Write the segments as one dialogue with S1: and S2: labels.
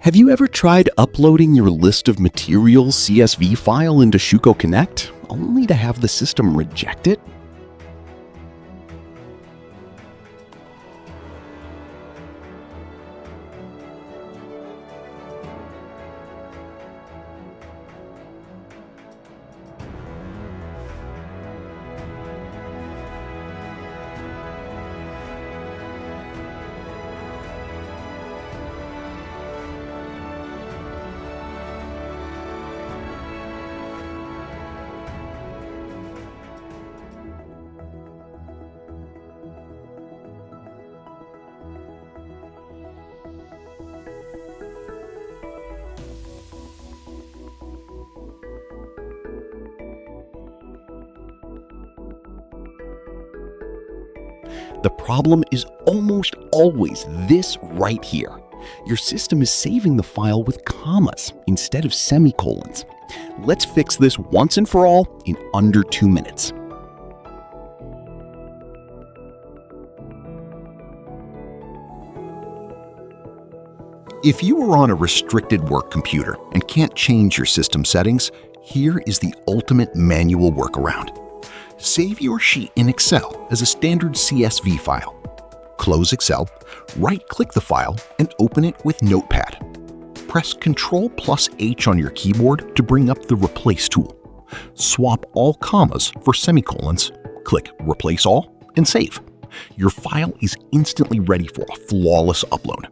S1: Have you ever tried uploading your list of materials CSV file into Schüco Connect, only to have the system reject it? The problem is almost always this right here. Your system is saving the file with commas instead of semicolons. Let's fix this once and for all in under 2 minutes.
S2: If you are on a restricted work computer and can't change your system settings, here is the ultimate manual workaround. Save your sheet in Excel as a standard CSV file. Close Excel, right-click the file, and open it with Notepad. Press Ctrl H on your keyboard to bring up the Replace tool. Swap all commas for semicolons, click Replace All, and save. Your file is instantly ready for a flawless upload.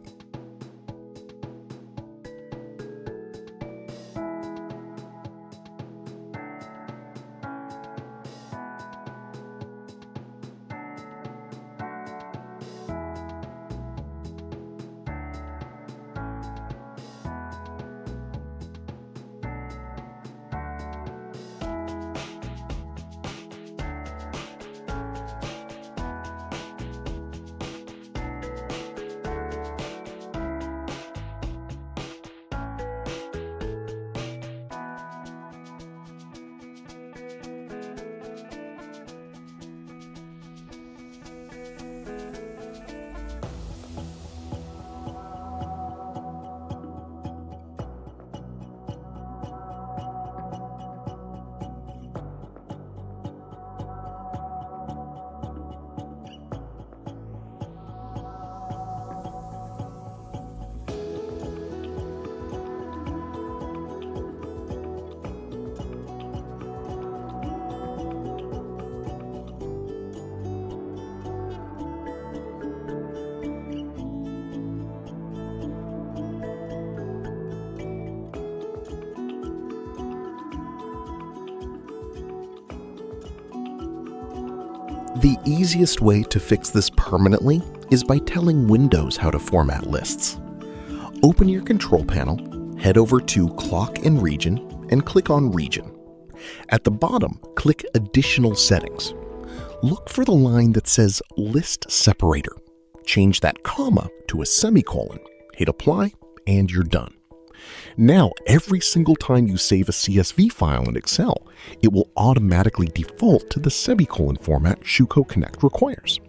S1: The easiest way to fix this permanently is by telling Windows how to format lists. Open your control panel, head over to Clock and Region, and click on Region. At the bottom, click Additional Settings. Look for the line that says List Separator. Change that comma to a semicolon, hit Apply, and you're done. Now, every single time you save a CSV file in Excel, it will automatically default to the semicolon format Schüco Connect requires.